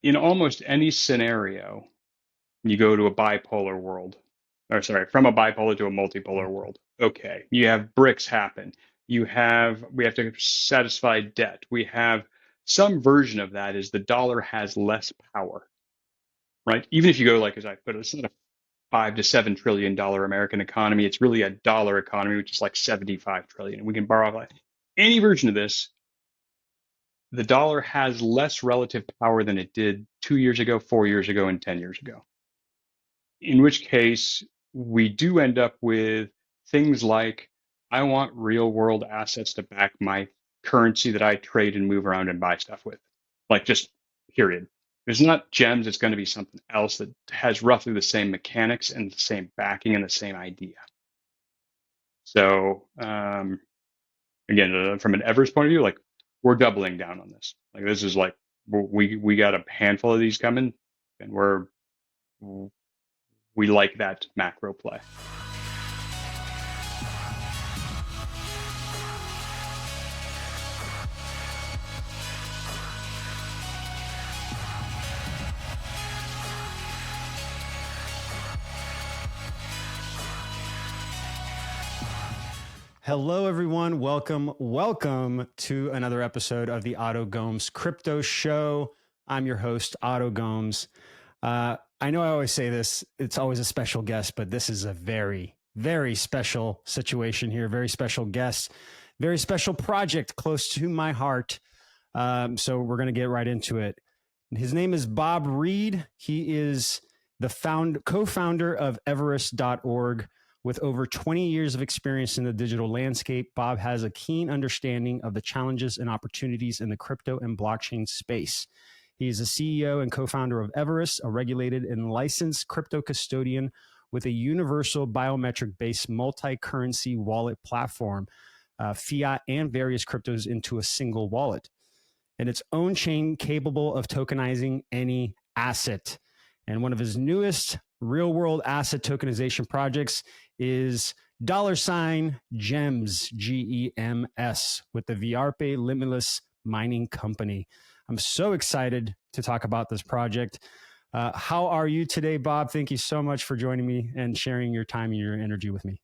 in almost any scenario, you go to a bipolar world, or sorry, from a bipolar to a multipolar world. Okay, you have BRICS happen. We have to satisfy debt. We have some version of that is the dollar has less power, right? Even if you go like, as I put it, it's not a $5 to $7 trillion American economy. It's really a dollar economy, which is like 75 trillion. We can borrow like any version of this. The dollar has less relative power than it did 2 years ago, 4 years ago, and 10 years ago. In which case, we do end up with things like I want real world assets to back my currency that I trade and move around and buy stuff with. Like just period. It's not gems, it's going to be something else that has roughly the same mechanics and the same backing and the same idea. So, again, from an Everest point of view, like we're doubling down on this. Like this is like we got a handful of these coming, and we like that macro play. Hello, everyone. Welcome to another episode of the Otto Gomes Crypto Show. I'm your host, Otto Gomes. I know I always say this, it's always a special guest, but this is a very, very special situation here. Very special guest, very special project close to my heart. So we're going to get right into it. His name is Bob Reid. He is the co-founder of Everest.org. With over 20 years of experience in the digital landscape, Bob has a keen understanding of the challenges and opportunities in the crypto and blockchain space. He is the CEO and co-founder of Everest, a regulated and licensed crypto custodian with a universal biometric-based multi-currency wallet platform, fiat and various cryptos into a single wallet, and its own chain capable of tokenizing any asset. And one of his newest real-world asset tokenization projects is $GEMS, GEMS, with the VIAARPE Limitless mining company. I'm so excited to talk about this project. How are you today, Bob? Thank you so much for joining me and sharing your time and your energy with me.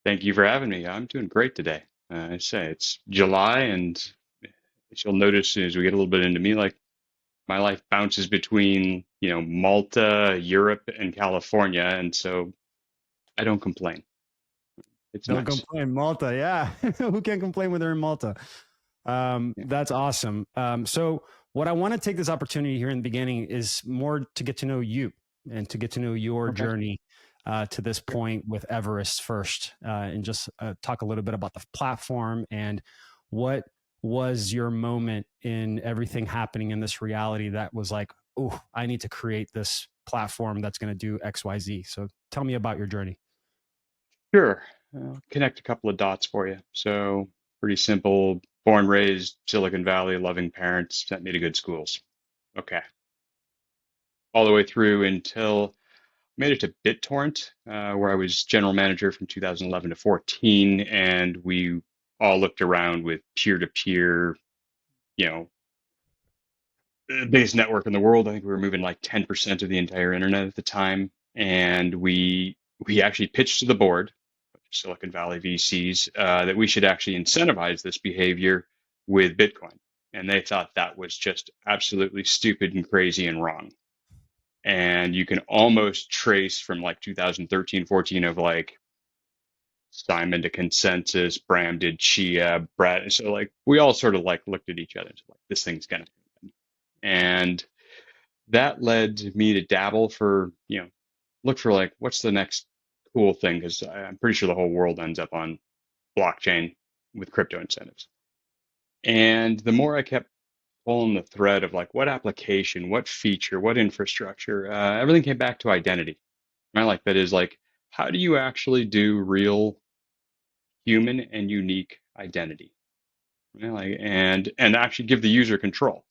Thank you for having me. I'm doing great today. I say it's July, and as you'll notice as we get a little bit into me, like my life bounces between, Malta, Europe, and California, and so I don't complain. It's Don't nice. complain, Malta. Yeah, who can't complain when they're in Malta? That's awesome. So what I want to take this opportunity here in the beginning is more to get to know you and to get to know your journey to this point with Everest first, and just talk a little bit about the platform and what was your moment in everything happening in this reality that was like, oh, I need to create this platform that's going to do X, Y, Z. So tell me about your journey. Sure. I'll connect a couple of dots for you. So pretty simple. Born, raised Silicon Valley, loving parents, sent me to good schools. Okay. All the way through until I made it to BitTorrent, where I was general manager from 2011 to 14, and we all looked around with peer-to-peer, biggest network in the world. I think we were moving like 10% of the entire internet at the time, and we actually pitched to the board, Silicon Valley VCs, that we should actually incentivize this behavior with Bitcoin. And they thought that was just absolutely stupid and crazy and wrong. And you can almost trace from like 2013, 14 of like Simon to Consensus, Bram did Chia, Brad. So like we all sort of like looked at each other and said, like, this thing's going to happen. And that led me to dabble for, look for like, what's the next cool thing? Because I'm pretty sure the whole world ends up on blockchain with crypto incentives. And the more I kept pulling the thread of like, what application, what feature, what infrastructure, everything came back to identity. Right? Like that is like, how do you actually do real human and unique identity? Right? Like, and actually give the user control.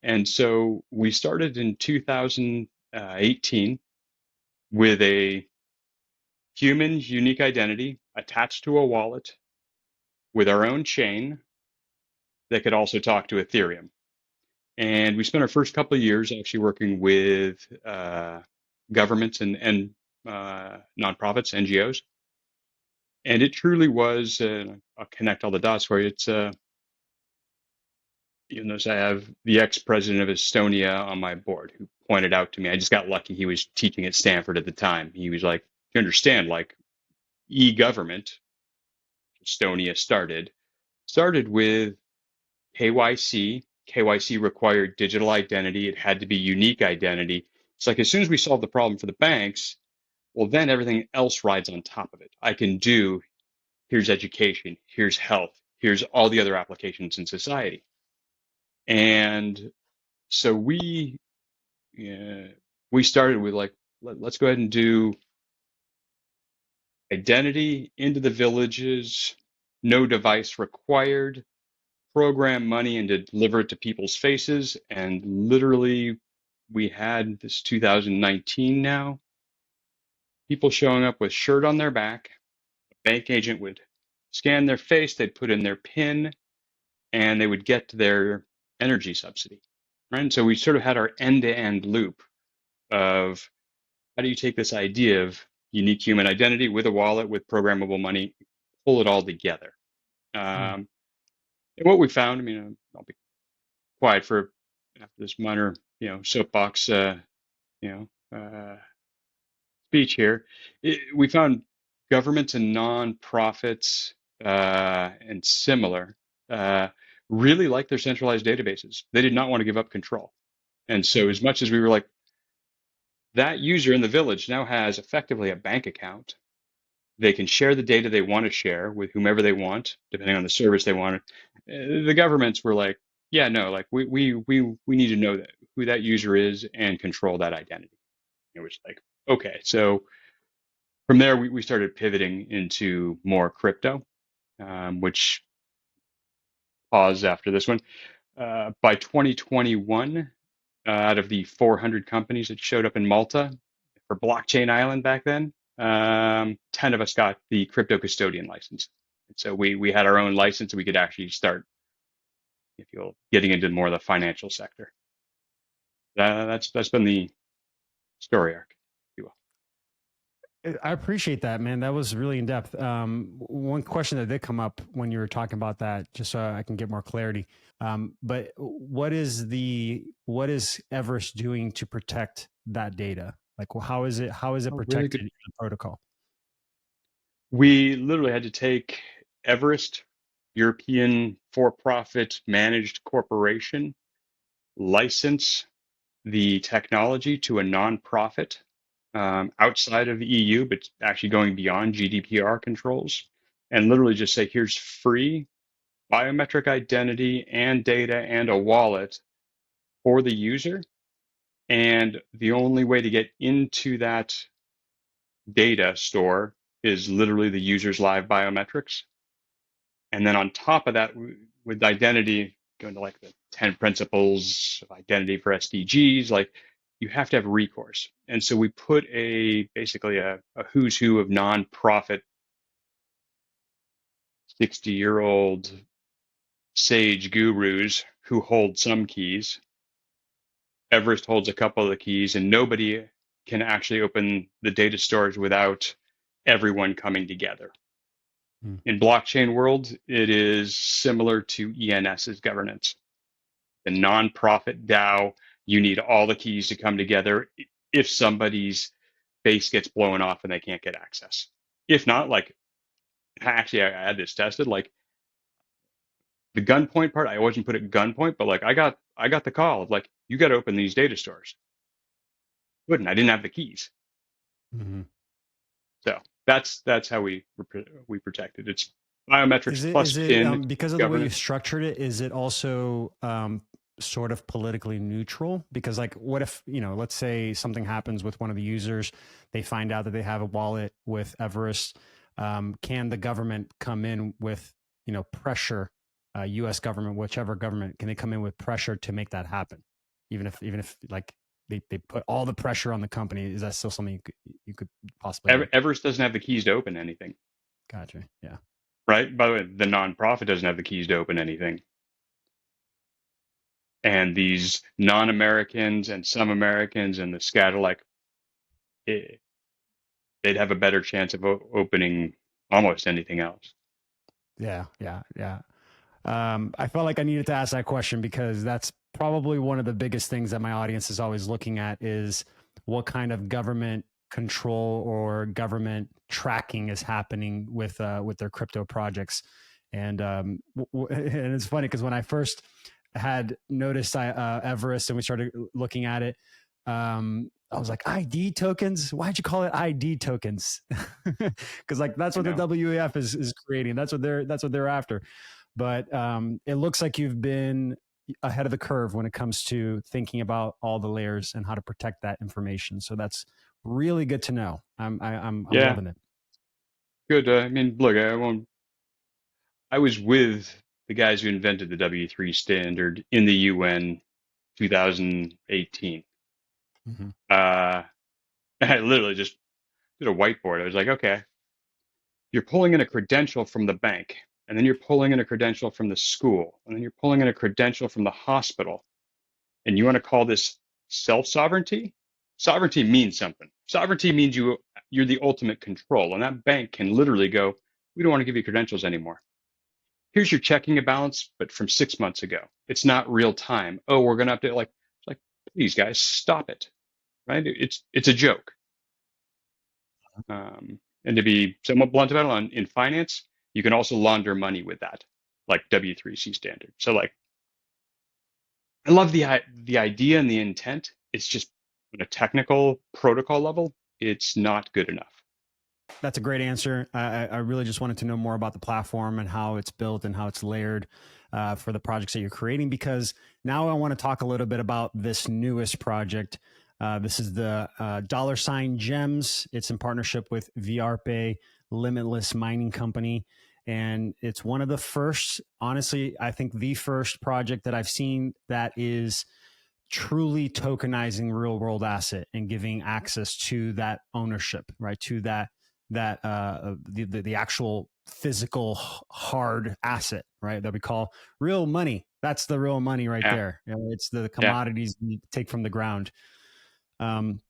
And so we started in 2018 with a human unique identity attached to a wallet with our own chain that could also talk to Ethereum. And we spent our first couple of years actually working with governments and nonprofits, NGOs. And it truly was, I'll connect all the dots for you. It's, you notice I have the ex-president of Estonia on my board who pointed out to me, I just got lucky. He was teaching at Stanford at the time. He was like, you understand, like e-government, Estonia started with KYC. KYC required digital identity. It had to be unique identity. It's like as soon as we solve the problem for the banks, well, then everything else rides on top of it. I can do, here's education, here's health, here's all the other applications in society. And so we started with like, let's go ahead and do identity into the villages, no device required, program money and to deliver it to people's faces. And literally, we had this 2019 now, people showing up with shirt on their back. A bank agent would scan their face, they'd put in their PIN, and they would get their energy subsidy. Right. And so we sort of had our end-to-end loop of how do you take this idea of unique human identity with a wallet, with programmable money, pull it all together. And what we found, I mean, I'll be quiet for after this minor, soapbox, speech here. We found governments and nonprofits and similar really like their centralized databases. They did not want to give up control. And so, as much as we were like, that user in the village now has effectively a bank account. They can share the data they want to share with whomever they want, depending on the service they want. The governments were like, yeah, no, like we need to know that who that user is and control that identity. It was like, okay. So from there, we started pivoting into more crypto, which paused after this one. By 2021, out of the 400 companies that showed up in Malta for Blockchain Island back then, 10 of us got the crypto custodian license. And so we had our own license. We could actually start, if you'll, getting into more of the financial sector. That's been the story arc, if you will. I appreciate that, man. That was really in depth. One question that did come up when you were talking about that, just so I can get more clarity. But what is Everest doing to protect that data? Like, well, how is it Oh, really protected good. in the protocol? We literally had to take Everest, European for-profit managed corporation, license the technology to a nonprofit outside of the EU, but actually going beyond GDPR controls, and literally just say, here's free biometric identity and data and a wallet for the user. And the only way to get into that data store is literally the user's live biometrics. And then on top of that, with identity, going to like the 10 principles of identity for SDGs, like you have to have recourse. And so we put basically a who's who of nonprofit 60-year-old sage gurus who hold some keys. Everest holds a couple of the keys, and nobody can actually open the data storage without everyone coming together. In blockchain world, it is similar to ENS's governance. The nonprofit DAO, you need all the keys to come together if somebody's base gets blown off and they can't get access. If not, like, actually, I had this tested, like the gunpoint part, I wasn't put at gunpoint, but like I got the call of like, you got to open these data stores. Couldn't, I didn't have the keys. Mm-hmm. So that's how we protect it. It's biometrics plus Is it PIN because of the way you governance. structured it? Is it also sort of politically neutral? Because like, what if, let's say something happens with one of the users, they find out that they have a wallet with Everest. Can the government come in with, pressure, U.S. government, whichever government, can they come in with pressure to make that happen? Even if like they put all the pressure on the company, is that still something you could possibly do? Everest doesn't have the keys to open anything. Gotcha. Yeah. Right. By the way, the nonprofit doesn't have the keys to open anything. And these non-Americans and some Americans and the scatter, like it, they'd have a better chance of opening almost anything else. Yeah, yeah, yeah. I felt like I needed to ask that question because that's probably one of the biggest things that my audience is always looking at is what kind of government control or government tracking is happening with their crypto projects. And and it's funny because when I first had noticed Everest and we started looking at it, I was like, ID tokens? Why'd you call it ID tokens? Because like that's I what the know. WEF is creating. That's what they're after. But it looks like you've been ahead of the curve when it comes to thinking about all the layers and how to protect that information. So that's really good to know. I'm Yeah, loving it. good. I mean, look, I won't. I was with the guys who invented the W3 standard in the UN 2018. Mm-hmm. And I literally just did a whiteboard. I was like, okay, you're pulling in a credential from the bank, and then you're pulling in a credential from the school, and then you're pulling in a credential from the hospital, and you want to call this self-sovereignty? Sovereignty means something. Sovereignty means you're the ultimate control, and that bank can literally go, we don't want to give you credentials anymore. Here's your checking balance, but from 6 months ago. It's not real time. Oh, we're going to update. Like, please, guys, stop it. Right? It's a joke. And to be somewhat blunt about it, in finance, you can also launder money with that, like W3C standard. So, like, I love the idea and the intent. It's just on a technical protocol level, it's not good enough. That's a great answer. I really just wanted to know more about the platform and how it's built and how it's layered for the projects that you're creating. Because now I want to talk a little bit about this newest project. This is the $ Gems. It's in partnership with VIAARPE, Limitless mining company. And it's one of the first, honestly, I think the first project that I've seen that is truly tokenizing real world asset and giving access to that ownership, right? To the actual physical hard asset, right? That we call real money. That's the real money right Yeah, there. You know, it's the yeah. commodities you take from the ground. Um,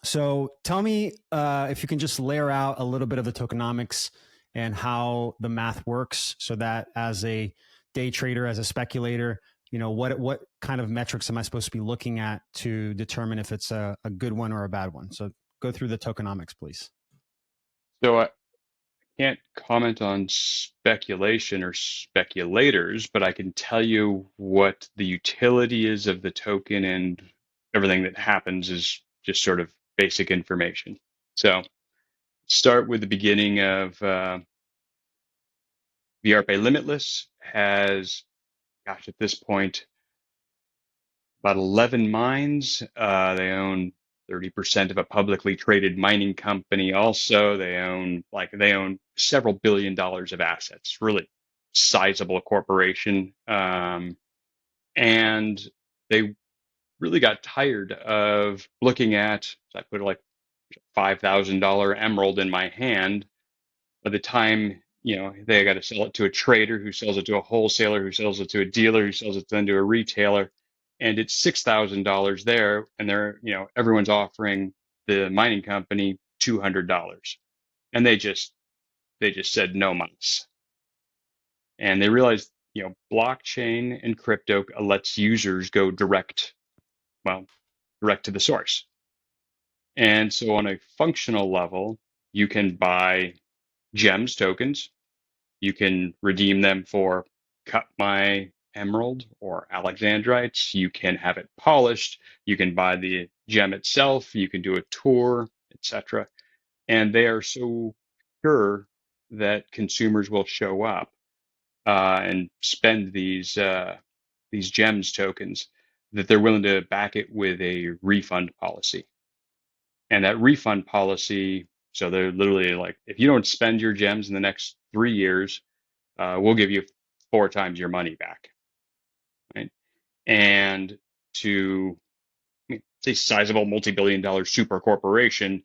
so tell me if you can just layer out a little bit of the tokenomics and how the math works so that as a day trader, as a speculator, you know, what kind of metrics am I supposed to be looking at to determine if it's a good one or a bad one? So go through the tokenomics, please. So I can't comment on speculation or speculators, but I can tell you what the utility is of the token, and everything that happens is just sort of basic information. So start with the beginning of VRP. Limitless has, gosh, at this point, about 11 mines. They own 30% of a publicly traded mining company. Also, they own several $billion of assets. Really sizable corporation, and they really got tired of looking at. So I put like $5,000 emerald in my hand. By the time they got to sell it to a trader who sells it to a wholesaler who sells it to a dealer who sells it then to a retailer, and it's $6,000 there, and everyone's offering the mining company $200, and they just said no mas, and they realized blockchain and crypto lets users go well, direct to the source, and so on a functional level, you can buy gems tokens. You can redeem them for cut my emerald or alexandrites. You can have it polished. You can buy the gem itself. You can do a tour, etc. And they are so sure that consumers will show up and spend these gems tokens that they're willing to back it with a refund policy. And that refund policy, so they're literally like, if you don't spend your gems in the next 3 years, we'll give you 4 times your money back, right? And to say sizable multi-billion-dollar super corporation,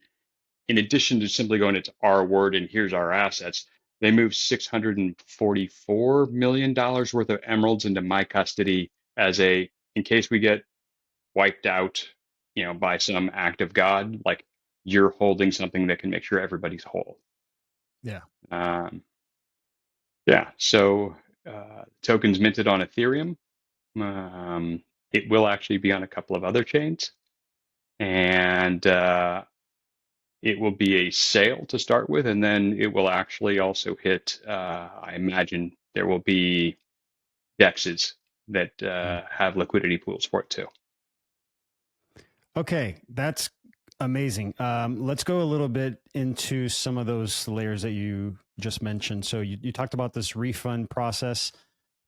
in addition to simply going, it's our word and here's our assets, they moved $644 million worth of emeralds into my custody as a in case we get wiped out, by some act of God, like you're holding something that can make sure everybody's whole. Yeah. Um, yeah. So tokens minted on Ethereum. It will actually be on a couple of other chains, and it will be a sale to start with, and then it will actually also hit. I imagine there will be dexes that have liquidity pools for it too. Okay, that's amazing. Let's go a little bit into some of those layers that you just mentioned. So you talked about this refund process.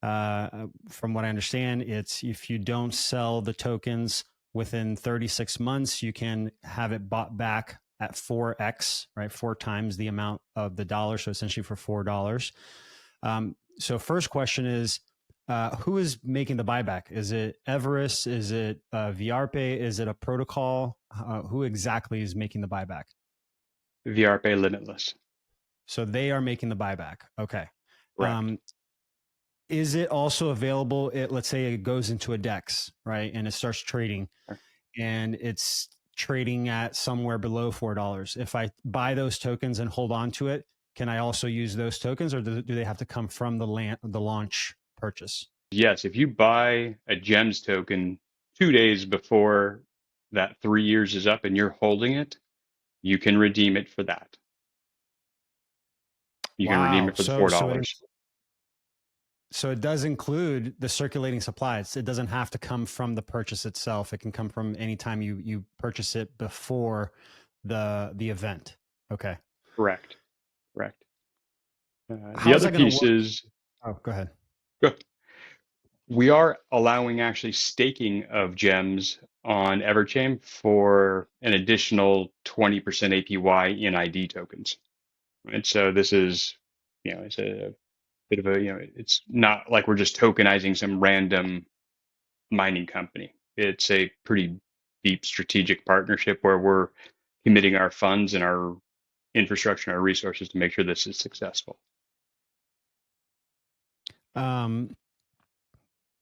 From what I understand, it's if you don't sell the tokens within 36 months, you can have it bought back at 4x, right? 4 times the amount of the dollar. So essentially for $4. So first question is, who is making the buyback? Is it Everest? Is it VIAARPE? Is it a protocol? Who exactly is making the buyback? VIAARPE Limitless. So they are making the buyback. Okay. Correct. Is it also available? Let's say it goes into a DEX, right? And it starts trading and it's trading at somewhere below $4. If I buy those tokens and hold on to it, can I also use those tokens or do they have to come from the launch purchase? Yes, if you buy a GEMS token 2 days before that 3 years is up and you're holding it, you can redeem it for that. You can redeem Wow. it for the $4. So it does include the circulating supplies. It doesn't have to come from the purchase itself. It can come from any time you purchase it before the event. Okay. Correct. Correct. The How is other that going to piece work? is Oh, go ahead. we are allowing actually staking of gems on Everchain for an additional 20% APY in ID tokens. And so this is, it's a bit of a, it's not like we're just tokenizing some random mining company. It's a pretty deep strategic partnership where we're committing our funds and our infrastructure and our resources to make sure this is successful. Um,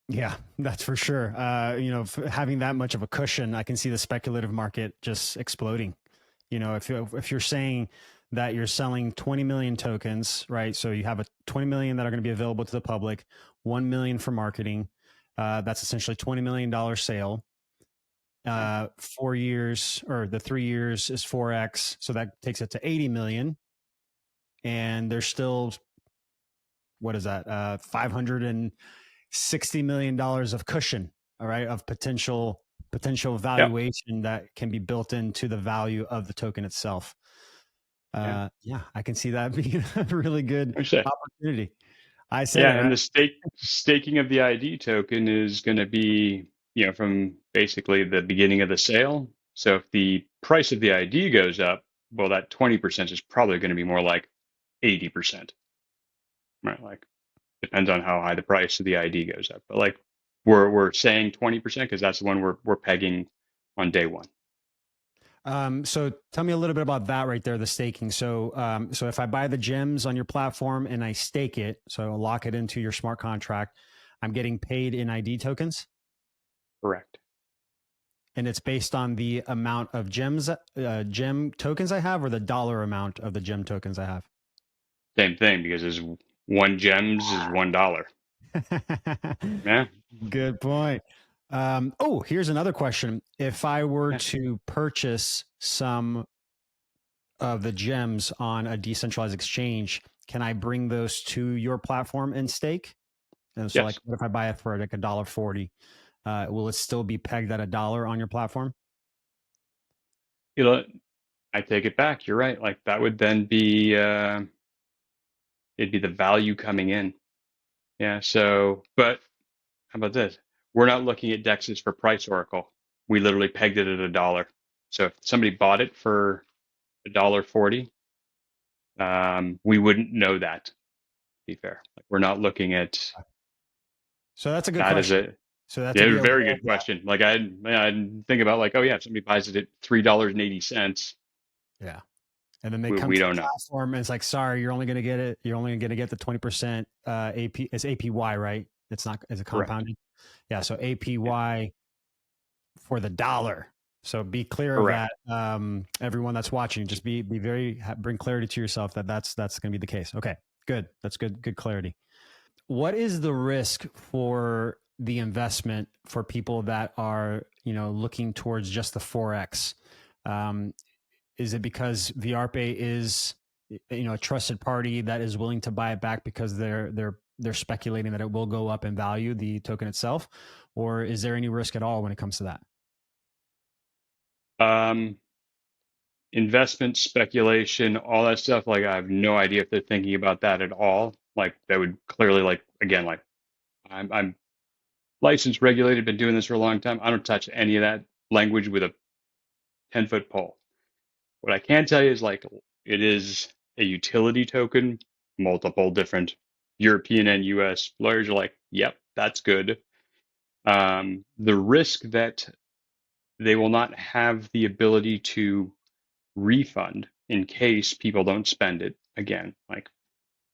yeah, that's for sure. Having that much of a cushion, I can see the speculative market just exploding. If you're saying that you're selling 20 million tokens, right? So you have a 20 million that are going to be available to the public, 1 million for marketing. That's essentially $20 million sale. 4 years or the 3 years is 4x. So that takes it to 80 million. And there's still, what is that? $560 million of cushion, all right, of potential Yep. valuation that can be built into the value of the token itself. Yeah. Yeah, I can see that being a really good Understood. opportunity. I said Yeah, it and right. the staking of the ID token is going to be, from basically the beginning of the sale. So if the price of the ID goes up, well, that 20% is probably going to be more like 80%, right? Like depends on how high the price of the ID goes up. But like we're saying 20% because that's the one we're pegging on day one. So tell me a little bit about that right there, the staking. So if I buy the gems on your platform and I stake it, so lock it into your smart contract, I'm getting paid in ID tokens, Correct. and it's based on the amount of gem tokens I have, or the dollar amount of the gem tokens I have. Same thing because is one gems is $1. Yeah. Good point. Here's another question. If I were Yeah. to purchase some of the gems on a decentralized exchange, can I bring those to your platform and stake? And so, like, Yes. what if I buy it for like $1.40? Will it still be pegged at $1 on your platform? You know, I take it back. You're right. Like that would then be it'd be the value coming in. Yeah. So, but how about this? We're not looking at Dexes for price oracle. We literally pegged it at $1. So if somebody bought it for $1.40, we wouldn't know that. To be fair, like we're not looking at So that's a good that as question. a So that's to yeah, be aware very of good that. question. Like I'd think about like, oh yeah, if somebody buys it at $3.80, Yeah. And then they come we to the don't know. platform and it's like, sorry, you're only going to get it. You're only going to get the 20% AP. It's APY, right? It's not, is it Correct. compounding? Yeah. So Yeah. APY for the dollar. So be clear of Correct. that. Everyone that's watching, just be very, bring clarity to yourself that that's going to be the case. Okay, good. That's good clarity. What is the risk for the investment for people that are, looking towards just the Forex? Um, is it because VIAARPE is, a trusted party that is willing to buy it back because they're speculating that it will go up in value, the token itself, or is there any risk at all when it comes to that? Um, Investment speculation, all that stuff. Like, I have no idea if they're thinking about that at all. Like, that would clearly, like, again, like, I'm licensed, regulated, been doing this for a long time. I don't touch any of that language with a 10-foot pole. What I can tell you is, like, it is a utility token. Multiple different European and US lawyers are like, yep, that's good. The risk that they will not have the ability to refund in case people don't spend it. Again, like,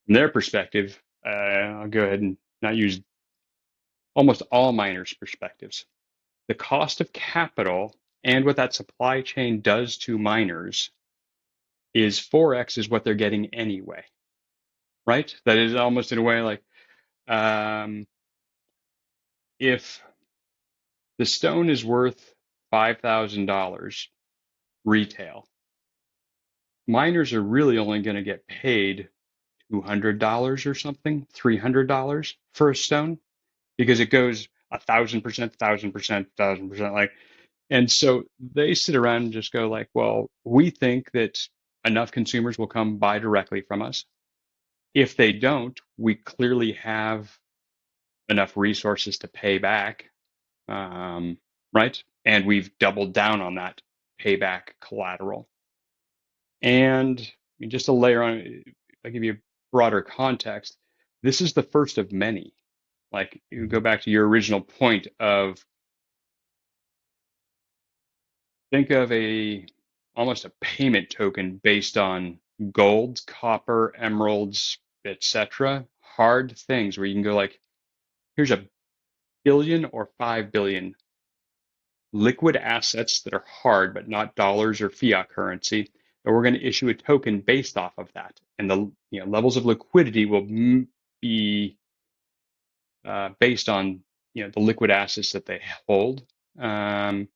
from their perspective, I'll go ahead and not use almost all miners' perspectives. The cost of capital and what that supply chain does to miners is 4x is what they're getting anyway, right? That is almost in a way like, um, if the stone is worth $5,000 retail, miners are really only going to get paid $200 or something, $300 for a stone, because it goes 1,000%, 1,000%, 1,000%. Like, and so they sit around and just go like, well, we think that enough consumers will come buy directly from us. If they don't, we clearly have enough resources to pay back, right? And we've doubled down on that payback collateral. And just to layer on, if I give you a broader context, this is the first of many. Like, you go Mhm. back to your original point of, think of a almost a payment token based on gold, copper, emeralds, etc. Hard things where you can go like, here's a billion or 5 billion liquid assets that are hard but not dollars or fiat currency, and we're going to issue a token based off of that. And the levels of liquidity will be based on the liquid assets that they hold. Um,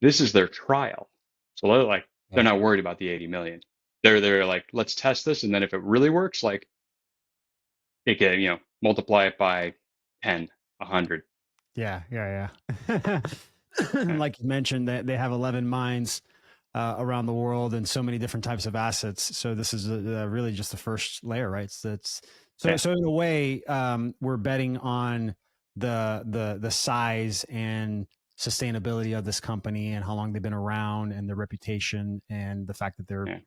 this is their trial, so they're Yeah. not worried about the 80 million. They're like, let's test this, and then if it really works, like, it can multiply it by 10, 100. Yeah, yeah. Yeah, Like you mentioned, they have 11 mines around the world and so many different types of assets. So this is really just the first layer, right? yeah, So in a way, we're betting on the size and sustainability of this company and how long they've been around and their reputation and the fact that yeah.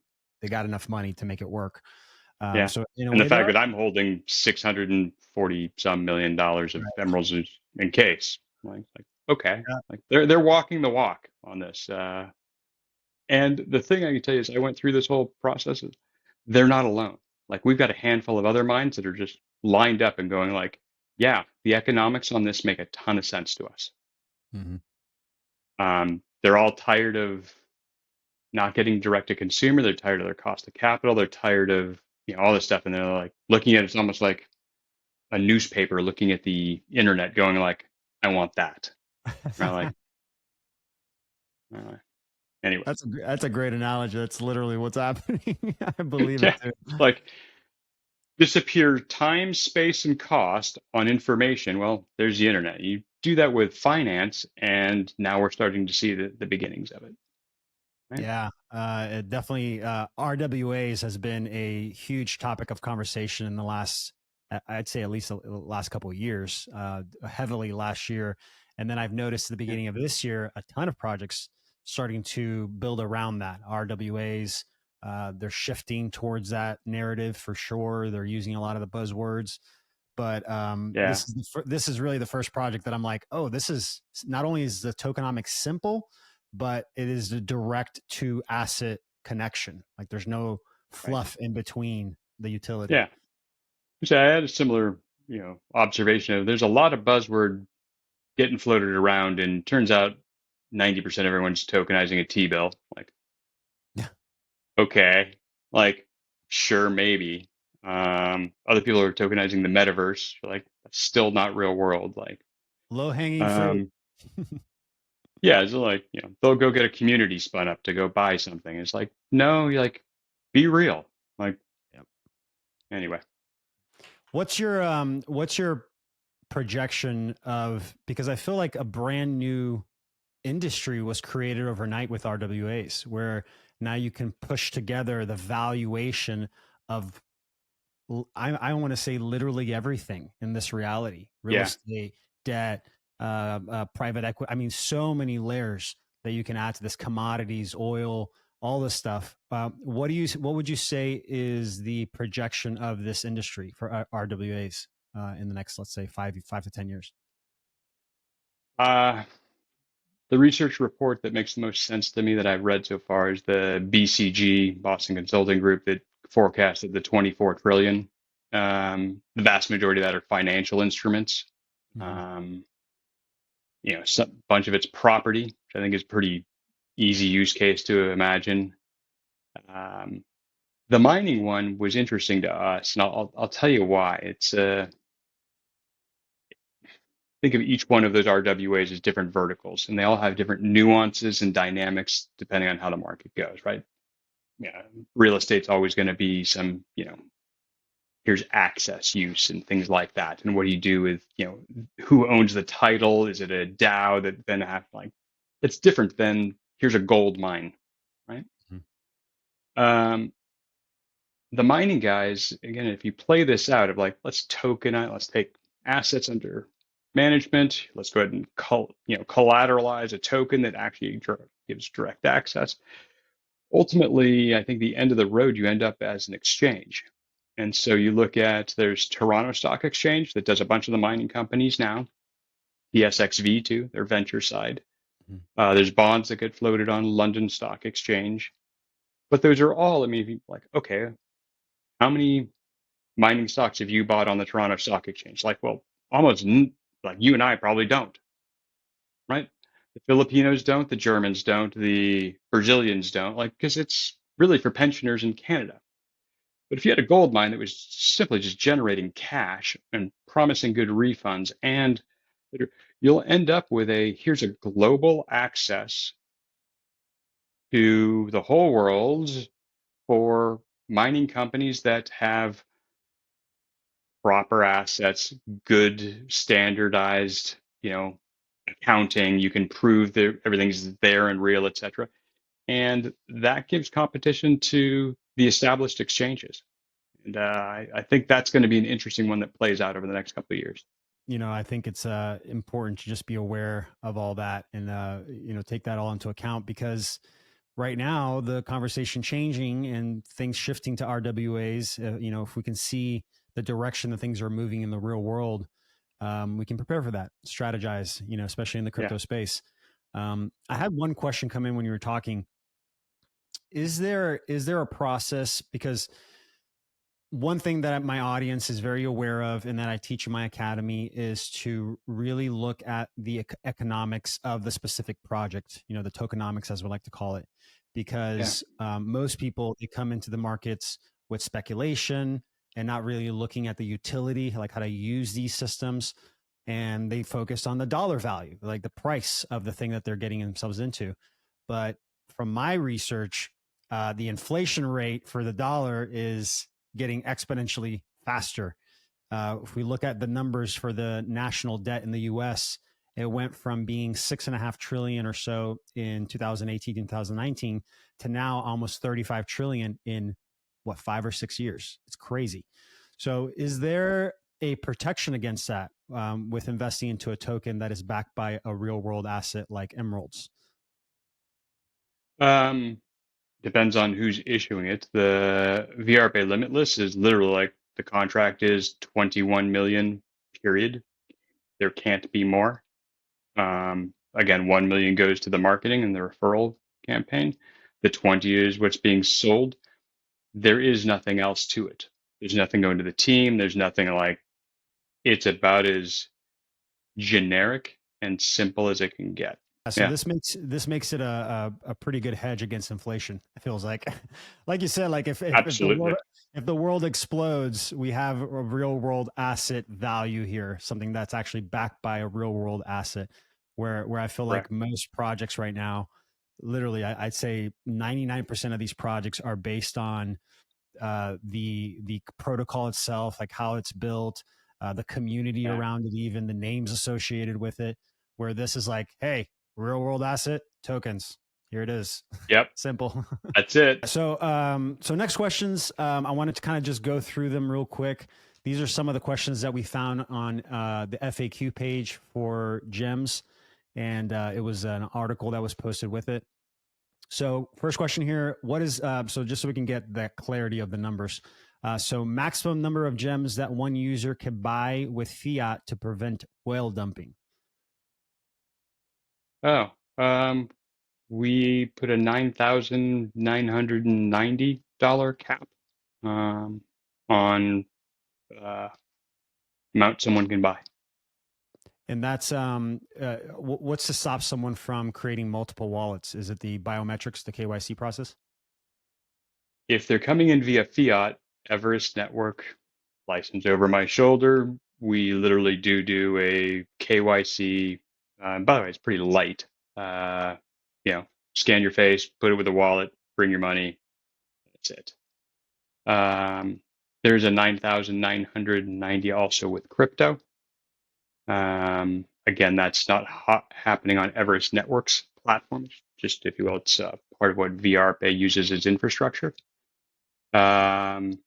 they got enough money to make it work. Yeah. So in a And the way, fact there. that I'm holding 640 some $1 million of Right. emeralds in case, like, okay, like, they're walking the walk on this. And the thing I can tell you is, I went through this whole process. They're not alone. Like, we've got a handful of other mines that are just lined up and going like, yeah, the economics on this make a ton of sense to us. Mm-hmm. They're all tired of not getting direct to consumer. They're tired of their cost of capital. They're tired of all this stuff, and they're like looking at it. It's almost like a newspaper looking at the internet, going like, I want that. And I'm like, uh, anyway, That's a great analogy. That's literally what's happening. I believe it yeah, too. like, disappear time, space, and cost on information. Well, there's the internet. You do that with finance, and now we're starting to see the beginnings of it. Right? Yeah, it definitely RWAs has been a huge topic of conversation in the last, I'd say at least the last couple of years, heavily last year, and then I've noticed at the Yeah, beginning of this year a ton of projects starting to build around that RWAs. They're shifting towards that narrative for sure. They're using a lot of the buzzwords, but yeah, this is really the first project that I'm like, oh, this is not only is the tokenomics simple, but it is a direct to asset connection. Like there's no right. fluff in between the utility. Yeah. So I had a similar observation of there's a lot of buzzword getting floated around, and turns out 90% of everyone's tokenizing a T-bill. Like, Yeah. okay, like, sure, maybe. Other people are tokenizing the metaverse. Like, that's still not real world. Like, Low hanging fruit. um, yeah, it's like, they'll go get a community spun up to go buy something. It's like, no, you like, be real. Like, Yep. anyway. What's your projection of, because I feel like a brand new industry was created overnight with RWAs, where now you can push together the valuation of, I want to say literally everything in this reality: real Yeah. estate, debt, private equity. I mean, so many layers that you can add to this: commodities, oil, all this stuff. What would you say is the projection of this industry for RWAs in the next, let's say, 5 to 10 years? Uh, the research report that makes the most sense to me that I've read so far is the BCG, Boston Consulting Group, that forecasted the 24 trillion. The vast majority of that are financial instruments. Mm-hmm. Um, some bunch of it's property, which I think is pretty easy use case to imagine. Um, the mining one was interesting to us, and I'll tell you why. It's think of each one of those RWAs as different verticals, and they all have different nuances and dynamics depending on how the market goes, right? Yeah, real estate's always going to be some, here's access use and things like that. And what do you do with, who owns the title? Is it a DAO that then have like, it's different than here's a gold mine, right? Um, the mining guys, again, if you play this out of like, let's tokenize, let's take assets under management, let's go ahead and collateralize a token that actually gives direct access. Ultimately, I think the end of the road, you end up as an exchange. And so you look at, there's Toronto Stock Exchange that does a bunch of the mining companies now, PSXV too, their venture side. Mm-hmm. There's bonds that get floated on London Stock Exchange. But those are all, I mean, if you like, okay, how many mining stocks have you bought on the Toronto Stock Exchange? Like, well, almost like you and I probably don't, right? The Filipinos don't, the Germans don't, the Brazilians don't, like, because it's really for pensioners in Canada. But if you had a gold mine that was simply just generating cash and promising good refunds, and you'll end up with here's a global access to the whole world for mining companies that have proper assets, good standardized, accounting. You can prove that everything's there and real, et cetera. And that gives competition to the established exchanges. And I think that's going to be an interesting one that plays out over the next couple of years. I think it's important to just be aware of all that and take that all into account, because right now the conversation changing and things shifting to RWAs. If we can see the direction that things are moving in the real world, we can prepare for that, strategize. Especially in the Yeah. crypto space. I had one question come in when you were talking. Is there a process? Because one thing that my audience is very aware of and that I teach in my academy is to really look at the economics of the specific project, the tokenomics, as we like to call it, Yeah. because most people, they come into the markets with speculation and not really looking at the utility, like how to use these systems. And they focus on the dollar value, like the price of the thing that they're getting themselves into. But from my research, the inflation rate for the dollar is getting exponentially faster. If we look at the numbers for the national debt in the U.S., it went from being 6.5 trillion or so in 2018 and 2019 to now almost 35 trillion in 5 or 6 years. It's crazy. So, is there a protection against that with investing into a token that is backed by a real world asset like emeralds? Um, Depends on who's issuing it. The VIAARPE Limitless is literally like the contract is 21 million, period. There can't be more. Again, 1 million goes to the marketing and the referral campaign. The 20 is what's being sold. There is nothing else to it. There's nothing going to the team. There's nothing like it's about as generic and simple as it can get. So Yeah, this makes it a pretty good hedge against inflation. It feels like you said, like if the world absolutely. explodes, we have a real world asset value here, something that's actually backed by a real world asset. Where I feel like Correct. most projects right now, literally, I'd say 99% of these projects are based on the protocol itself, like how it's built, the community Yeah. around it, even the names associated with it. Where this is like, hey, real world asset tokens. Here it is. Yep. Simple. That's it. So next questions. I wanted to kind of just go through them real quick. These are some of the questions that we found on the FAQ page for gems, and it was an article that was posted with it. So first question here, what is, so just so we can get that clarity of the numbers. So maximum number of gems that one user can buy with fiat to prevent whale dumping. Oh, we put a $9,990 cap um, on uh, amount someone can buy. And that's, what's to stop someone from creating multiple wallets? Is it the biometrics, the KYC process? If they're coming in via fiat, Everest network, license over my shoulder, we literally do a KYC. By the way, it's pretty light. Uh, you know, scan your face, put it with a wallet, bring your money. That's it. Um, there's a 9,990 also with crypto. Again, that's not happening on Everest Networks platform. Just, if you will, it's part of what VIAARPE uses as infrastructure. Um,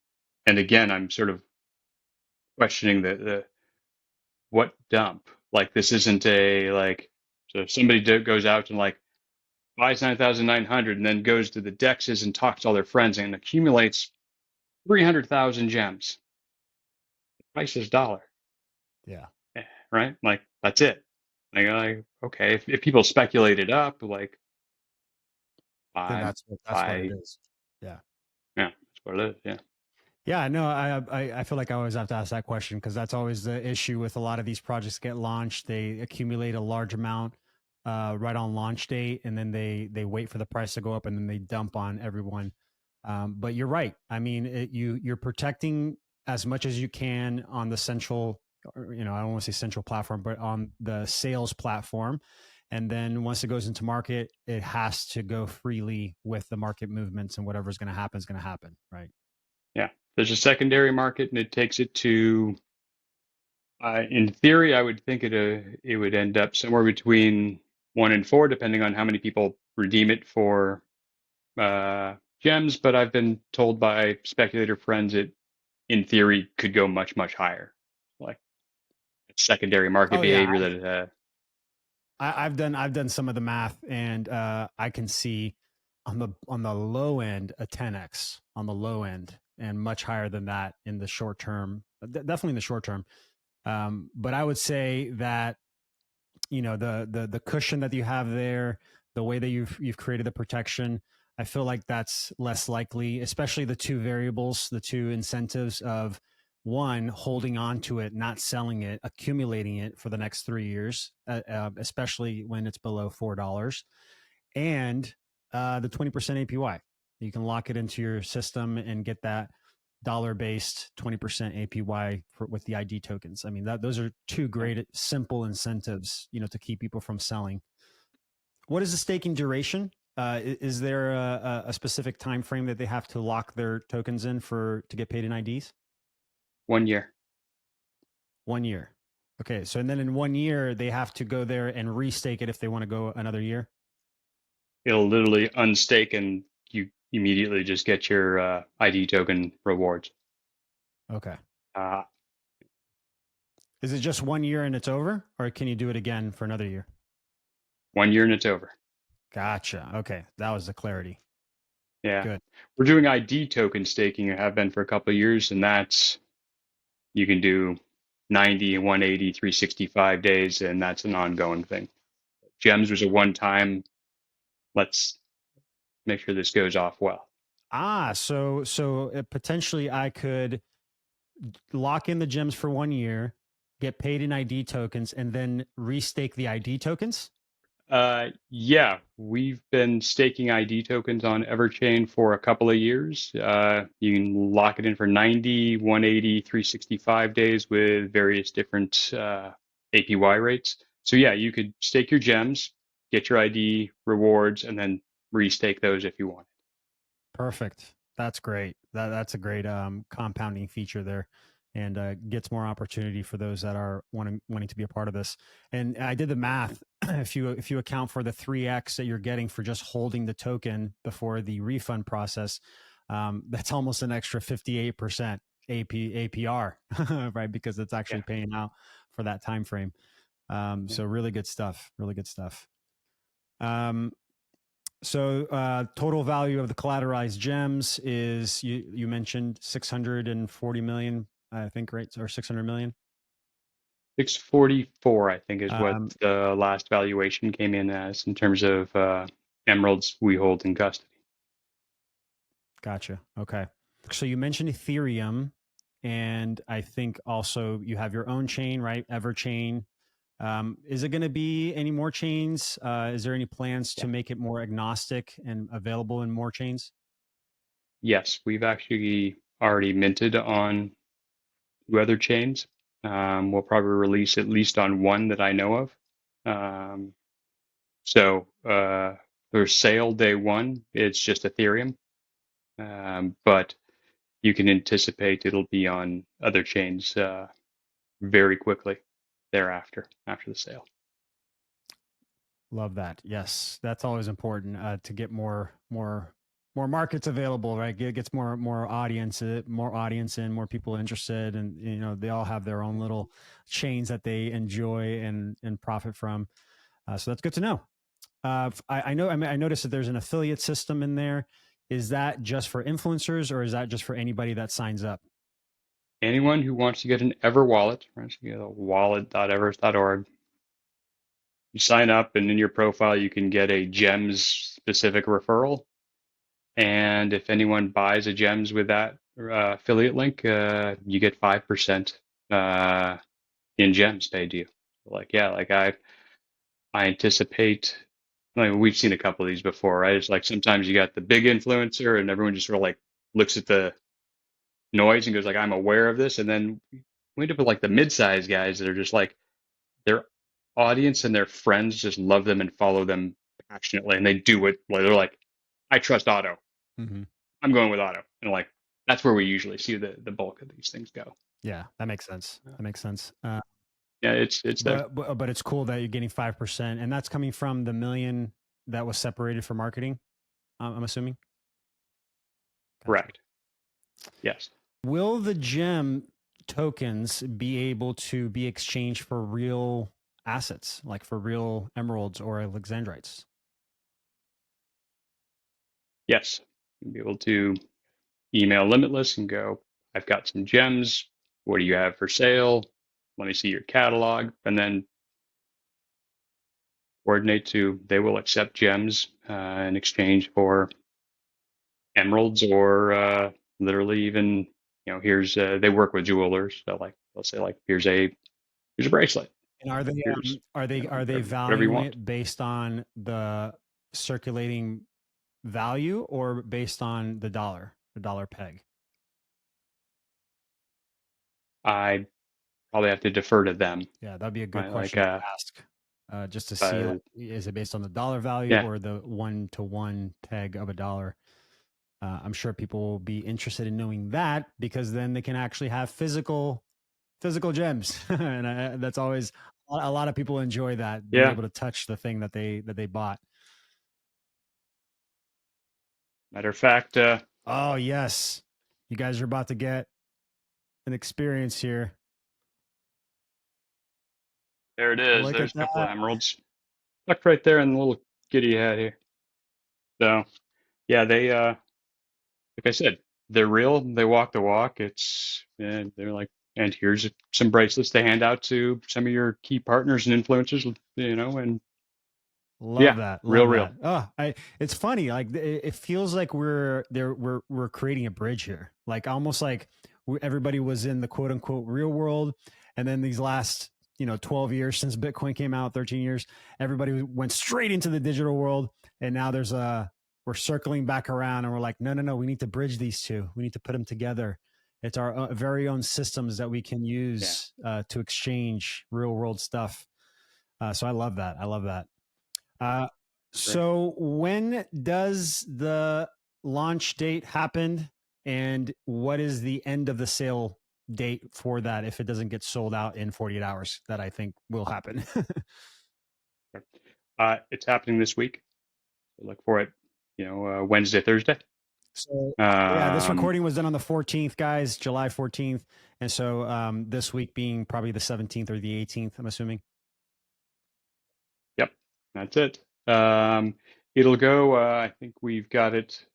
and again, I'm sort of questioning the what dump. Like this isn't a like. So if somebody goes out and like buys 9,900 and then goes to the dexes and talks to all their friends and accumulates 300,000 gems. The price is dollar. Yeah. Right? Like that's it. Like okay, if people speculate it up, like Then buy that's what it buy, is. Yeah. yeah, that's what it is. Yeah, Yeah, no, I feel like I always have to ask that question because that's always the issue with a lot of these projects get launched. They accumulate a large amount right on launch date, and then they wait for the price to go up, and then they dump on everyone. But you're right. I mean, you're protecting as much as you can on the central, I don't want to say central platform, but on the sales platform. And then once it goes into market, it has to go freely with the market movements, and whatever's going to happen is going to happen, right? yeah. There's a secondary market, and it takes it to. In theory, I would think it would end up somewhere between 1 and 4, depending on how many people redeem it for gems. But I've been told by speculator friends it, in theory, could go much much higher. Like secondary market Oh yeah, behavior that I've done some of the math, and I can see on the low end a 10x on the low end, and much higher than that in the short term. Definitely in the short term. But I would say that the cushion that you have there, the way that you've created the protection, I feel like that's less likely, especially the two variables, the two incentives of one, holding on to it, not selling it, accumulating it for the next 3 years, especially when it's below $4, and the 20% APY. You can lock it into your system and get that dollar-based 20% APY with the ID tokens. I mean, those are two yeah. great simple incentives, to keep people from selling. What is the staking duration? Is there a specific time frame that they have to lock their tokens in for to get paid in IDs? 1 year. 1 year. Okay, so and then in 1 year they have to go there and restake it if they want to go another year. It'll literally unstake and you immediately just get your ID token rewards. Okay. Uh, Is it just 1 year and it's over, or can you do it again for another year? 1 year and it's over. Gotcha. Okay, that was the clarity. Yeah. Good. We're doing ID token staking, or have been for a couple of years, and that's you can do 90, 180, 365 days, and that's an ongoing thing. Gems was a one time, let's make sure this goes off well. So potentially I could lock in the gems for 1 year, get paid in ID tokens, and then restake the ID tokens? Yeah, we've been staking ID tokens on Everchain for a couple of years. You can lock it in for 90, 180, 365 days with various different APY rates. So yeah, you could stake your gems, get your ID rewards, and then restake those if you want. Perfect. That's great. That's a great compounding feature there, and gets more opportunity for those that are wanting to be a part of this. And I did the math. If you account for the 3x that you're getting for just holding the token before the refund process, that's almost an extra 58% APR, right? Because it's actually Yeah. paying out for that time frame. So really good stuff. Really good stuff. So total value of the collateralized gems is, you mentioned 640 million, I think, right? Or 600 million. 644, I think, is what Um, the last valuation came in as in terms of emeralds we hold in custody. Gotcha. Okay. So you mentioned Ethereum, and I think also you have your own chain, right? Everchain. Is it going to be any more chains? Is there any plans to Yeah. make it more agnostic and available in more chains? Yes, we've actually already minted on 2 other chains. We'll probably release at least on one that I know of. Um, so for sale day one, it's just Ethereum, but you can anticipate it'll be on other chains very quickly thereafter, after the sale. Love that. Yes, that's always important to get more markets available, right? Gets more audience, in, more people interested, and they all have their own little chains that they enjoy and profit from. So that's good to know. I know. I mean, I noticed that there's an affiliate system in there. Is that just for influencers, or is that just for anybody that signs up? Anyone who wants to get an Ever wallet, right? So you go to wallet.everest.org. You sign up, and in your profile, you can get a GEMS specific referral. And if anyone buys a GEMS with that affiliate link, you get 5% in GEMS paid to you. Like, yeah, like I anticipate. I mean, we've seen a couple of these before, right? It's like sometimes you got the big influencer, and everyone just sort of like looks at the noise and goes like, "I'm aware of this," and then we end up with like the mid-sized guys that are just like their audience and their friends just love them and follow them passionately, and they do it. Like, they're like, "I trust Otto. Mm-hmm. I'm going with Otto," and like that's where we usually see the bulk of these things go. Yeah, that makes sense. That makes sense. Yeah, it's there. But it's cool that you're getting 5%, and that's coming from the million that was separated for marketing. I'm assuming. Gotcha. Correct. Yes. Will the gem tokens be able to be exchanged for real assets, like for real emeralds or alexandrites? Yes. You'll be able to email Limitless and go, "I've got some gems. What do you have for sale? Let me see your catalog." And then coordinate to, they will accept gems in exchange for emeralds or literally even, here's, they work with jewelers. So like, they'll say like, here's a bracelet. And are they Here's, are they whatever you valuing want. it based on the circulating value or based on the dollar peg? I probably have to defer to them, Yeah, that'd be a good right? Like, question to ask, just to see, like, uh, is it based on the dollar value yeah, or the 1-to-1 peg of a dollar? I'm sure people will be interested in knowing that, because then they can actually have physical gems, and that's always, a lot of people enjoy that, being yeah. able to touch the thing that they bought. Matter of fact, Oh yes, you guys are about to get an experience here. there it is. Look There's at a couple of that. emeralds tucked right there in the little kitty hat here. So yeah, they like I said, they're real. They walk the walk. And they're like, and here's some bracelets to hand out to some of your key partners and influencers, and Love yeah, that. real, Love real. that. Oh, it's funny. Like, it feels like we're creating a bridge here. Like, almost like everybody was in the quote unquote real world, And then these last 12 years since Bitcoin came out, 13 years, everybody went straight into the digital world. And now we're circling back around and we're like, no, we need to bridge these two. We need to put them together. It's our very own systems that we can Yeah. use to exchange real world stuff. So I love that. I love that. Uh, Great. so when does the launch date happen, and what is the end of the sale date for that if it doesn't get sold out in 48 hours? That I think will happen. It's happening this week. So look for it, Wednesday, Thursday. So yeah, this Um, recording was done on the 14th, guys, July 14th. And so this week being probably the 17th or the 18th, I'm assuming. yep, that's it. It'll go, I think we've got it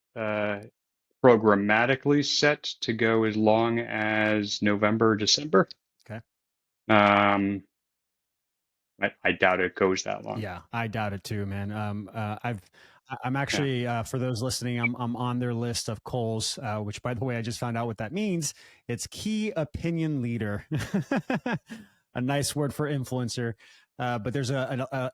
programmatically set to go as long as November, December. Okay. I doubt it goes that long. Yeah, I doubt it too, man. I'm Yeah. actually for those listening, I'm on their list of Cole's, which by the way, I just found out what that means. It's key opinion leader, a nice word for influencer. But there's a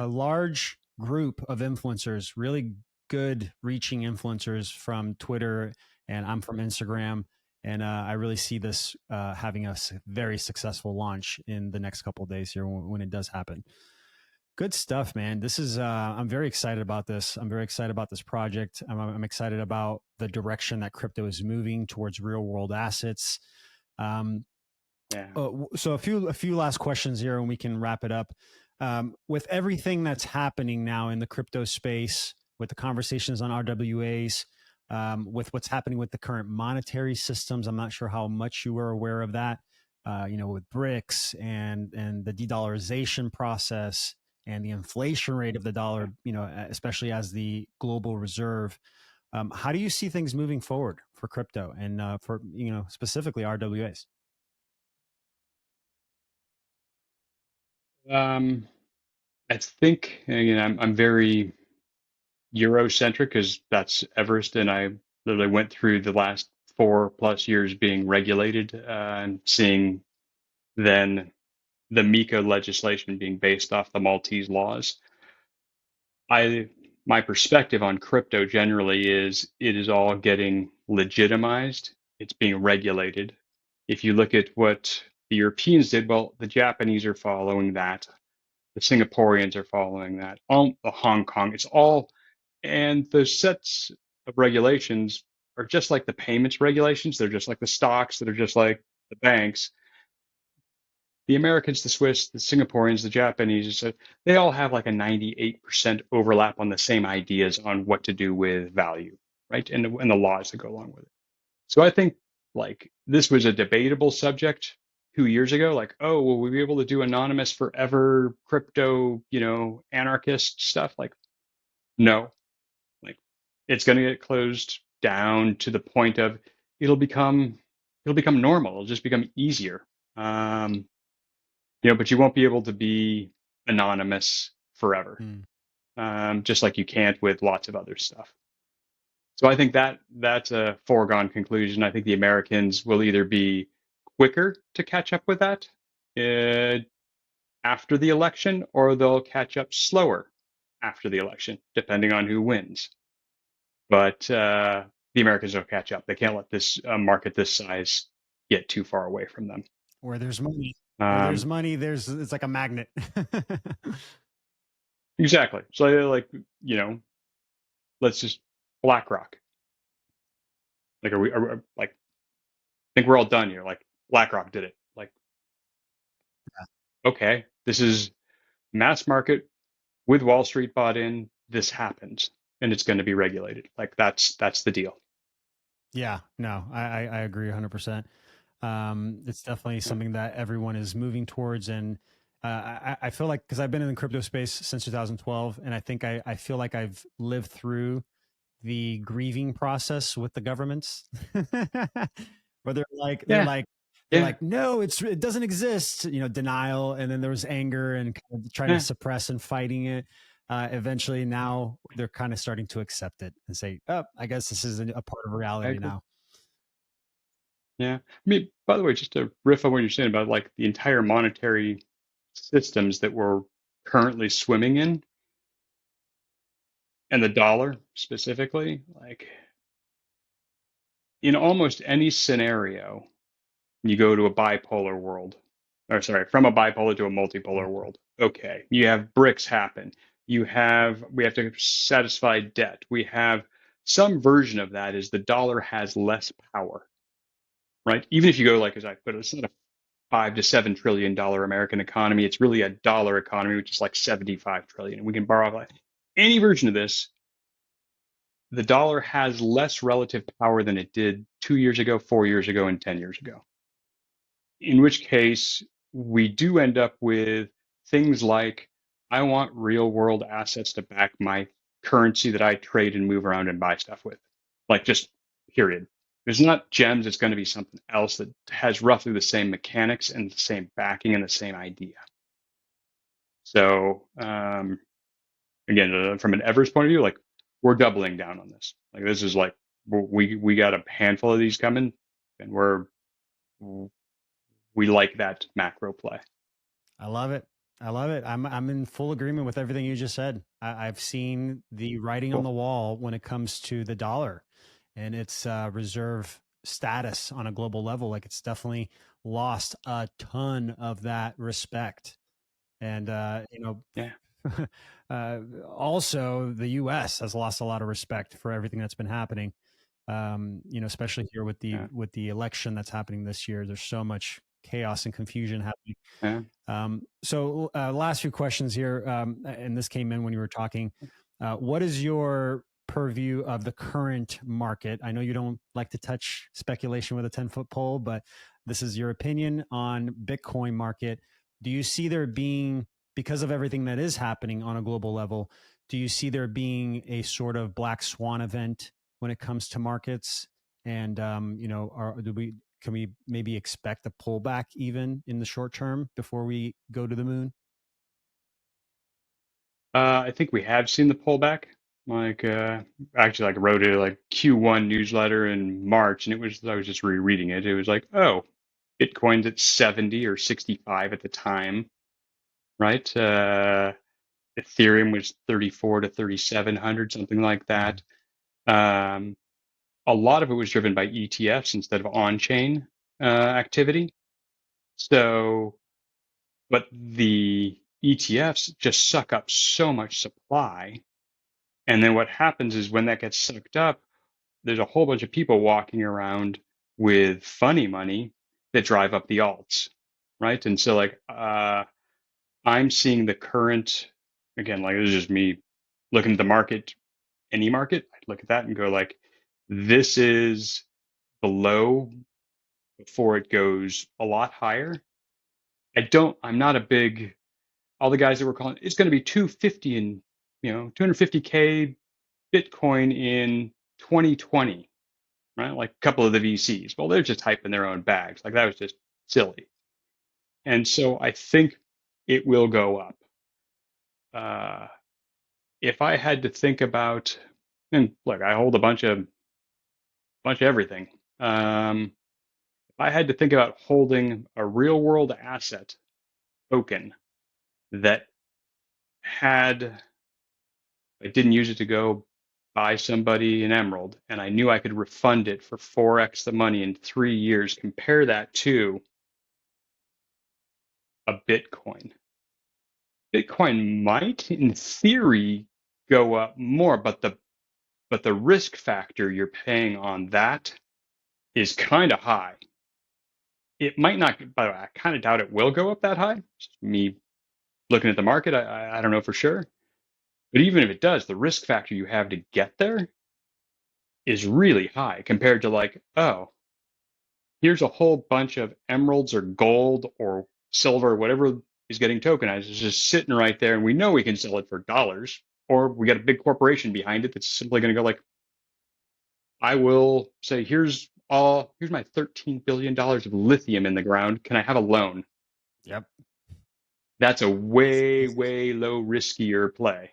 large group of influencers, really good reaching influencers from Twitter, and I'm from Instagram. And I really see this having a very successful launch in the next couple of days here when it does happen. Good stuff, man. This is I'm very excited about this. I'm very excited about this project. I'm excited about the direction that crypto is moving towards real world assets. Um, Yeah. so a few last questions here, and we can wrap it up. With everything that's happening now in the crypto space, with the conversations on RWAs, with what's happening with the current monetary systems, I'm not sure how much you were aware of that. With BRICS and the de-dollarization process and the inflation rate of the dollar, especially as the global reserve. How do you see things moving forward for crypto and for specifically RWAs? Um, I think again, I'm very Eurocentric because that's Everest, and I literally went through the last 4+ years being regulated and seeing then the MiCA legislation being based off the Maltese laws. My perspective on crypto generally is it is all getting legitimized. It's being regulated. If you look at what the Europeans did, well, the Japanese are following that. The Singaporeans are following that. All the Hong Kong, it's all, and the sets of regulations are just like the payments regulations. They're just like the stocks that are just like the banks. The Americans, the Swiss, the Singaporeans, the Japanese, they all have like a 98% overlap on the same ideas on what to do with value, right? And the laws that go along with it. So I think like this was a debatable subject 2 years ago, like, oh, will we be able to do anonymous forever crypto, anarchist stuff? Like, no, like it's going to get closed down to the point of it'll become it'll become normal. It'll just become easier. But you won't be able to be anonymous forever, Mm. just like you can't with lots of other stuff. So I think that's a foregone conclusion. I think the Americans will either be quicker to catch up with that uh, after the election, or they'll catch up slower after the election, depending on who wins. But the Americans will catch up. They can't let this market this size get too far away from them. Where there's money, Um, it's like a magnet. exactly. So like, let's just BlackRock. Like, like, I think we're all done here. Like, BlackRock did it. Like, okay, this is mass market with Wall Street bought in. This happens, and it's going to be regulated. Like, that's the deal. Yeah, no, I agree 100%. It's definitely Yeah. something that everyone is moving towards. And I feel like, because I've been in the crypto space since 2012, and I think I feel like I've lived through the grieving process with the governments where Yeah. they're Yeah. like, no, it doesn't exist, denial. And then there was anger and kind of trying to Yeah. suppress and fighting it. Eventually now they're kind of starting to accept it and say, oh, I guess this is a part of I reality agree. now. Yeah. I mean, by the way, just to riff on what you're saying about like the entire monetary systems that we're currently swimming in, and the dollar specifically, like in almost any scenario, you go to a bipolar world, or sorry, from a bipolar to a multipolar world. Okay, you have BRICS happen. We have to satisfy debt. We have some version of that is the dollar has less power, right? Even if you go like as I put it, it's not a $5 to $7 trillion American economy. It's really a dollar economy, which is like 75 trillion. We can borrow like any version of this. The dollar has less relative power than it did 2 years ago, 4 years ago, and 10 years ago. In which case, we do end up with things like I want real world assets to back my currency that I trade and move around and buy stuff with. Like just period. It's not gems, it's going to be something else that has roughly the same mechanics and the same backing and the same idea. So again, from an Everest point of view, like we're doubling down on this. Like this is like we got a handful of these coming, and we like that macro play. I love it. I love it. I'm in full agreement with everything you just said. I've seen the writing on Cool. the wall when it comes to the dollar and its reserve status on a global level. Like it's definitely lost a ton of that respect. And Yeah. also the U.S. has lost a lot of respect for everything that's been happening. Especially here Yeah. with the election that's happening this year. There's so much chaos and confusion happening. Yeah. Last few questions here, and this came in when you were talking. What is your purview of the current market? I know you don't like to touch speculation with a 10-foot pole, but this is your opinion on Bitcoin market. Do you see there being, because of everything that is happening on a global level, do you see there being a sort of black swan event when it comes to markets? And can we maybe expect a pullback even in the short term before we go to the moon? I think we have seen the pullback. Like, actually, like I wrote a like Q1 newsletter in March, and I was just rereading it. It was like, oh, Bitcoin's at 70 or 65 at the time, right? Ethereum was 34 to 3,700, something like that. Um, a lot of it was driven by ETFs instead of on-chain activity. So, but the ETFs just suck up so much supply. And then what happens is when that gets sucked up, there's a whole bunch of people walking around with funny money that drive up the alts, right? And so like I'm seeing the current, again, like this is just me looking at the market, any market, I'd look at that and go like, this is below before it goes a lot higher. I'm not a big, all the guys that were calling, it's going to be 250 and, 250K Bitcoin in 2020, right? Like a couple of the VCs. Well, they're just hyping their own bags. Like that was just silly. And so I think it will go up. Uh, if I had to think about, and look, I hold a bunch of everything. If I had to think about holding a real world asset token that had, I didn't use it to go buy somebody an emerald, and I knew I could refund it for 4x the money in 3 years, compare that to a Bitcoin. Bitcoin might, in theory, go up more, but the risk factor you're paying on that is kind of high. It might not, by the way, I kind of doubt it will go up that high. Just me looking at the market, I don't know for sure. But even if it does, the risk factor you have to get there is really high compared to like, oh, here's a whole bunch of emeralds or gold or silver, whatever is getting tokenized, is just sitting right there, and we know we can sell it for dollars, or we got a big corporation behind it that's simply going to go like, I will say, here's my $13 billion of lithium in the ground. Can I have a loan? Yep. That's a way, way low riskier play.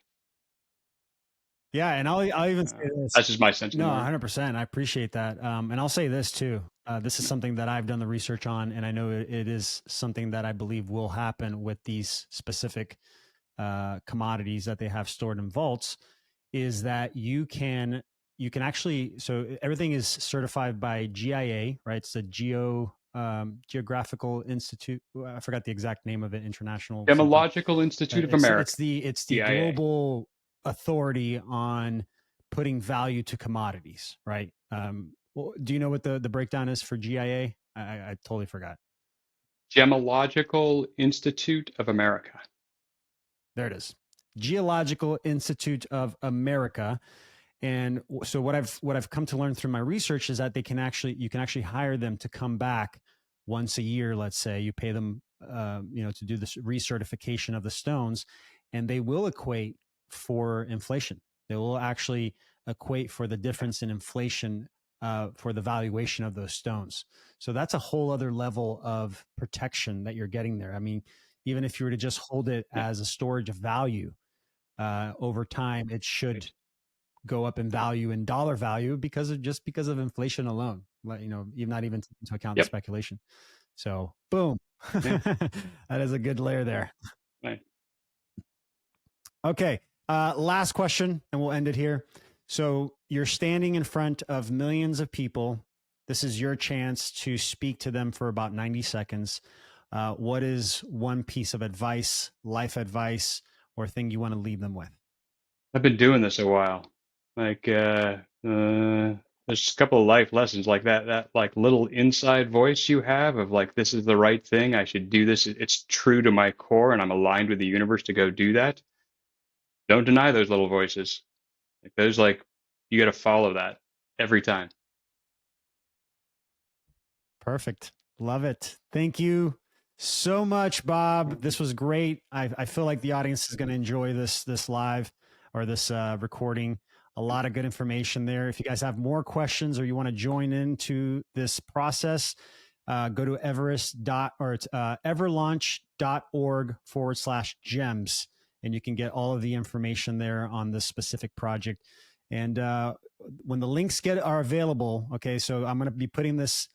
Yeah, and I'll even say this. That's just my sense of No, the word. 100%. I appreciate that. And I'll say this too. This is something that I've done the research on, and I know it is something that I believe will happen with these specific commodities that they have stored in vaults. Is that you can actually, so everything is certified by GIA, right? It's the Geographical Institute. I forgot the exact name of it. International something. Gemological Institute of It's America, it's the VIAA. global authority on putting value to commodities, right? Well, do you know what the breakdown is for GIA? I totally forgot. Gemological Institute of America. There it is. Geological Institute of America. And so what I've come to learn through my research is that you can actually hire them to come back once a year. Let's say you pay them, to do this recertification of the stones, and they will equate for inflation. They will actually equate for the difference in inflation for the valuation of those stones. So that's a whole other level of protection that you're getting there. I mean, even if you were to just hold it Yeah, as a storage of value over time, it should right. go up in value and dollar value because of inflation alone. Even not even taking into account the Yep. speculation. So boom, Yeah. that is a good layer there. Right. Okay, last question, and we'll end it here. So you're standing in front of millions of people. This is your chance to speak to them for about 90 seconds. What is one piece of advice, life advice, or thing you want to leave them with? I've been doing this a while. Like, there's a couple of life lessons like that like little inside voice you have of like, this is the right thing. I should do this. It's true to my core and I'm aligned with the universe to go do that. Don't deny those little voices. Like those, like, you got to follow that every time. Perfect. Love it. Thank you so much, Bob. This was great. I feel like the audience is going to enjoy this live or this recording. A lot of good information there. If you guys have more questions or you want to join into this process, go to everlaunch.org/gems, and you can get all of the information there on this specific project. And when the links are available, okay, so I'm going to be putting this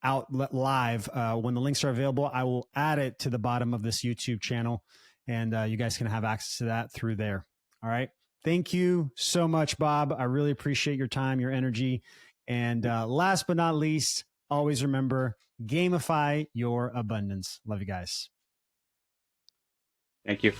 out live. When the links are available, I will add it to the bottom of this YouTube channel, and you guys can have access to that through there. All right. Thank you so much, Bob. I really appreciate your time, your energy. And last but not least, always remember, gamify your abundance. Love you guys. Thank you.